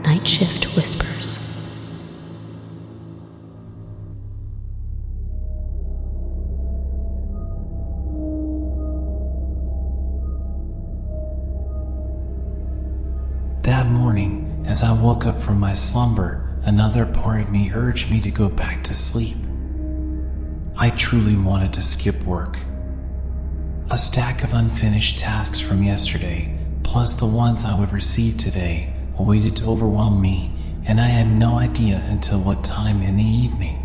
Night Shift Whispers. That morning, as I woke up from my slumber, another part of me urged me to go back to sleep. I truly wanted to skip work. A stack of unfinished tasks from yesterday, plus the ones I would receive today, waited to overwhelm me, and I had no idea until what time in the evening.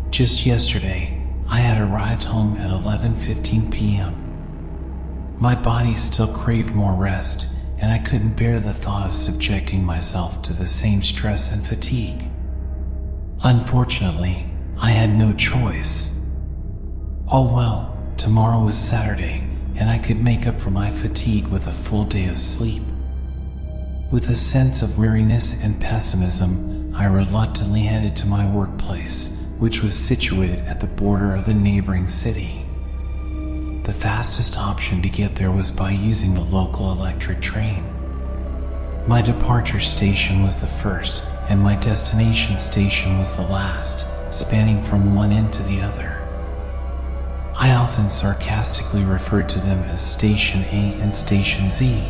Just yesterday, I had arrived home at 11:15 p.m. My body still craved more rest, and I couldn't bear the thought of subjecting myself to the same stress and fatigue. Unfortunately, I had no choice. Oh well, tomorrow was Saturday, and I could make up for my fatigue with a full day of sleep. With a sense of weariness and pessimism, I reluctantly headed to my workplace, which was situated at the border of the neighboring city. The fastest option to get there was by using the local electric train. My departure station was the first, and my destination station was the last, spanning from one end to the other. I often sarcastically referred to them as Station A and Station Z.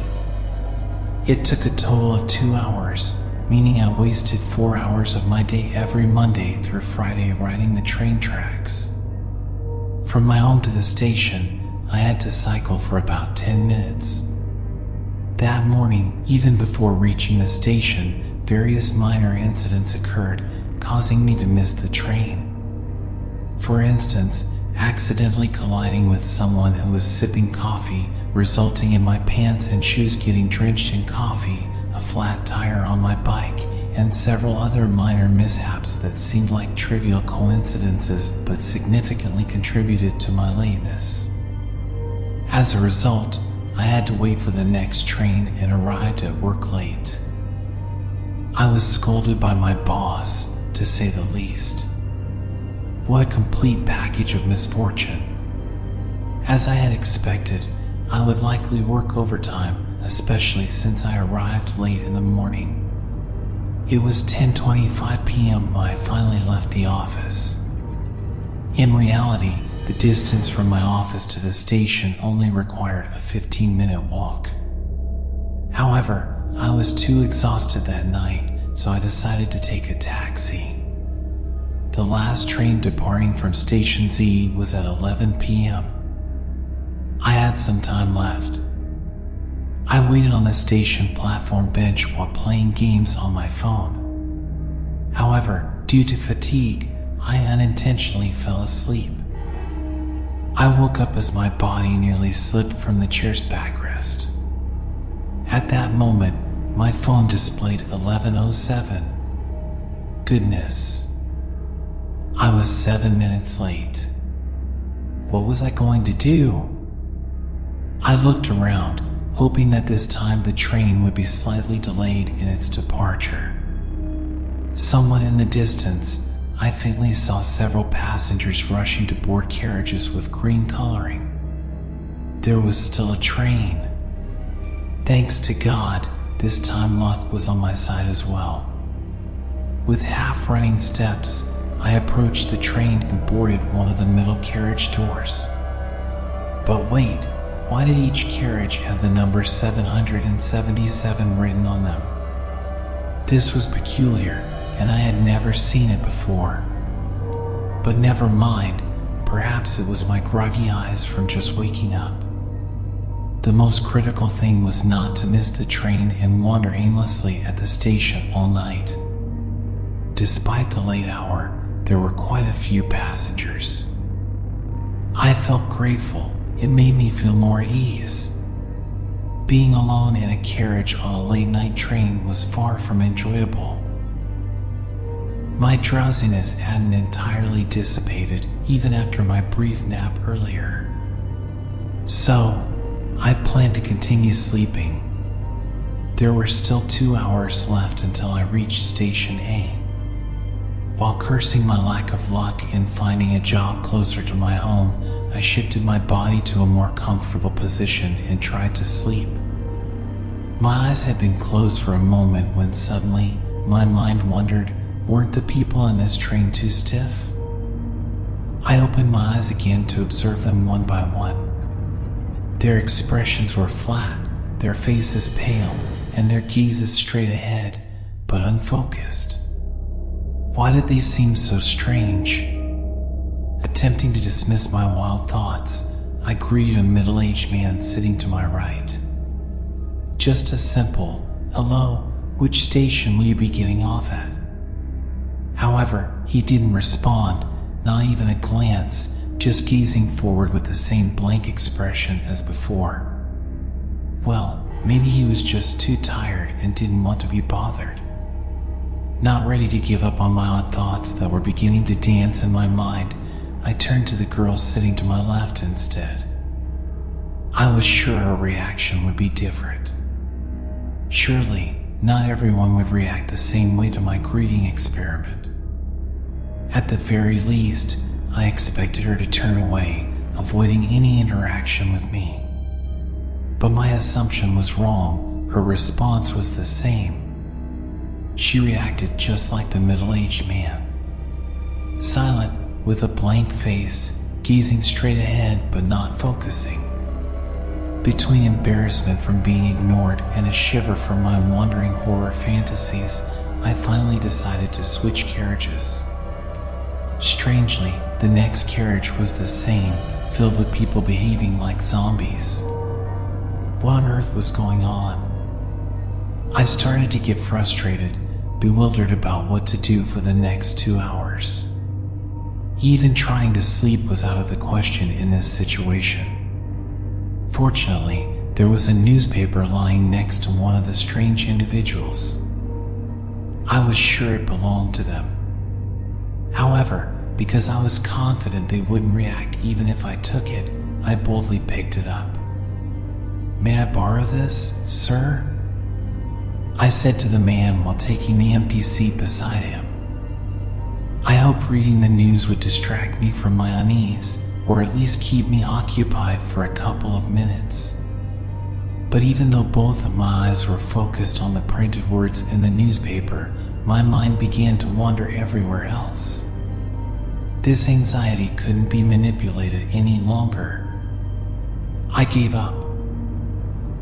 It took a total of 2 hours, meaning I wasted 4 hours of my day every Monday through Friday riding the train tracks. From my home to the station, I had to cycle for about 10 minutes. That morning, even before reaching the station, various minor incidents occurred, causing me to miss the train. For instance, accidentally colliding with someone who was sipping coffee, resulting in my pants and shoes getting drenched in coffee, a flat tire on my bike, and several other minor mishaps that seemed like trivial coincidences but significantly contributed to my lateness. As a result, I had to wait for the next train and arrived at work late. I was scolded by my boss, to say the least. What a complete package of misfortune. As I had expected, I would likely work overtime, especially since I arrived late in the morning. It was 10:25 p.m. when I finally left the office. In reality, the distance from my office to the station only required a 15-minute walk. However, I was too exhausted that night, so I decided to take a taxi. The last train departing from Station Z was at 11 p.m. I had some time left. I waited on the station platform bench while playing games on my phone. However, due to fatigue, I unintentionally fell asleep. I woke up as my body nearly slipped from the chair's backrest. At that moment, my phone displayed 11:07. Goodness. I was 7 minutes late. What was I going to do? I looked around, hoping that this time the train would be slightly delayed in its departure. Somewhat in the distance, I faintly saw several passengers rushing to board carriages with green coloring. There was still a train. Thanks to God, this time luck was on my side as well. With half-running steps, I approached the train and boarded one of the middle carriage doors. But wait, why did each carriage have the number 777 written on them? This was peculiar, and I had never seen it before. But never mind, perhaps it was my groggy eyes from just waking up. The most critical thing was not to miss the train and wander aimlessly at the station all night. Despite the late hour, there were quite a few passengers. I felt grateful. It made me feel more at ease. Being alone in a carriage on a late-night train was far from enjoyable. My drowsiness hadn't entirely dissipated even after my brief nap earlier. So, I planned to continue sleeping. There were still 2 hours left until I reached Station A. While cursing my lack of luck in finding a job closer to my home, I shifted my body to a more comfortable position and tried to sleep. My eyes had been closed for a moment when suddenly my mind wondered, weren't the people in this train too stiff? I opened my eyes again to observe them one by one. Their expressions were flat, their faces pale, and their gazes straight ahead, but unfocused. Why did they seem so strange? Attempting to dismiss my wild thoughts, I greeted a middle-aged man sitting to my right. Just a simple, "Hello, which station will you be getting off at?" However, he didn't respond, not even a glance, just gazing forward with the same blank expression as before. Well, maybe he was just too tired and didn't want to be bothered. Not ready to give up on my odd thoughts that were beginning to dance in my mind, I turned to the girl sitting to my left instead. I was sure her reaction would be different. Surely, not everyone would react the same way to my greeting experiment. At the very least, I expected her to turn away, avoiding any interaction with me. But my assumption was wrong. Her response was the same. She reacted just like the middle-aged man. Silent, with a blank face, gazing straight ahead but not focusing. Between embarrassment from being ignored and a shiver from my wandering horror fantasies, I finally decided to switch carriages. Strangely, the next carriage was the same, filled with people behaving like zombies. What on earth was going on? I started to get frustrated, bewildered about what to do for the next 2 hours. Even trying to sleep was out of the question in this situation. Fortunately, there was a newspaper lying next to one of the strange individuals. I was sure it belonged to them. However, because I was confident they wouldn't react even if I took it, I boldly picked it up. "May I borrow this, sir?" I said to the man while taking the empty seat beside him. I hoped reading the news would distract me from my unease, or at least keep me occupied for a couple of minutes. But even though both of my eyes were focused on the printed words in the newspaper, my mind began to wander everywhere else. This anxiety couldn't be manipulated any longer. I gave up.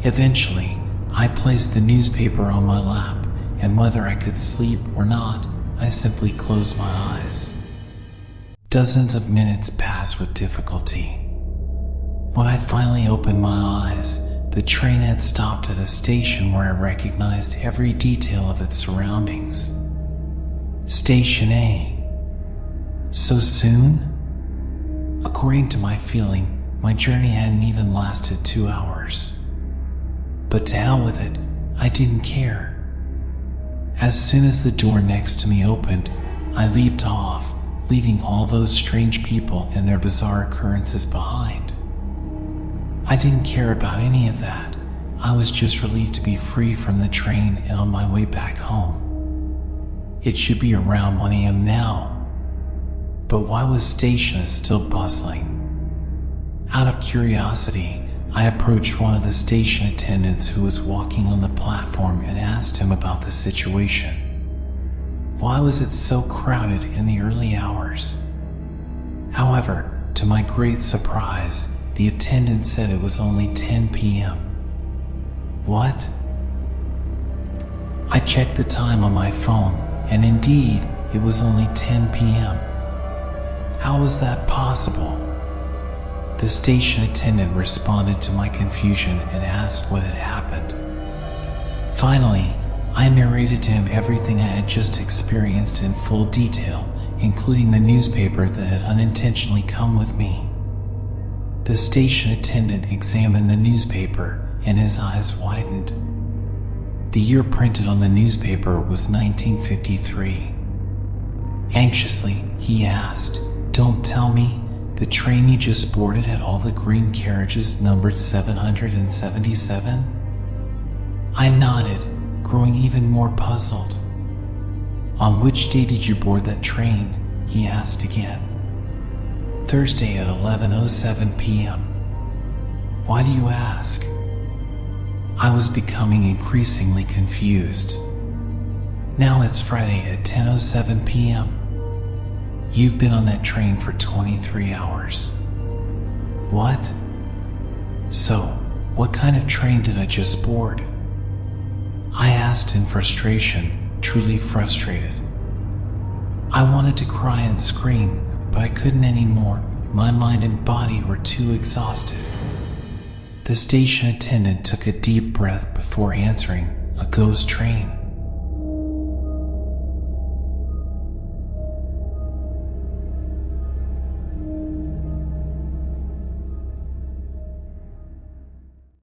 Eventually, I placed the newspaper on my lap, and whether I could sleep or not, I simply closed my eyes. Dozens of minutes passed with difficulty. When I finally opened my eyes, the train had stopped at a station where I recognized every detail of its surroundings. Station A. So soon? According to my feeling, my journey hadn't even lasted 2 hours. But to hell with it, I didn't care. As soon as the door next to me opened, I leaped off, leaving all those strange people and their bizarre occurrences behind. I didn't care about any of that. I was just relieved to be free from the train and on my way back home. It should be around 1 a.m. now. But why was station still bustling? Out of curiosity, I approached one of the station attendants who was walking on the platform and asked him about the situation. Why was it so crowded in the early hours? However, to my great surprise, the attendant said it was only 10 p.m. What? I checked the time on my phone, and indeed, it was only 10 p.m. How was that possible? The station attendant responded to my confusion and asked what had happened. Finally, I narrated to him everything I had just experienced in full detail, including the newspaper that had unintentionally come with me. The station attendant examined the newspaper and his eyes widened. The year printed on the newspaper was 1953. Anxiously, he asked, "Don't tell me the train you just boarded had all the green carriages numbered 777? I nodded, growing even more puzzled. "On which day did you board that train?" he asked again. "Thursday at 11:07 p.m. "Why do you ask?" I was becoming increasingly confused. Now it's Friday at 10:07 p.m. You've been on that train for 23 hours. What? So, what kind of train did I just board? I asked in frustration, truly frustrated. I wanted to cry and scream, but I couldn't anymore. My mind and body were too exhausted. The station attendant took a deep breath before answering, a ghost train.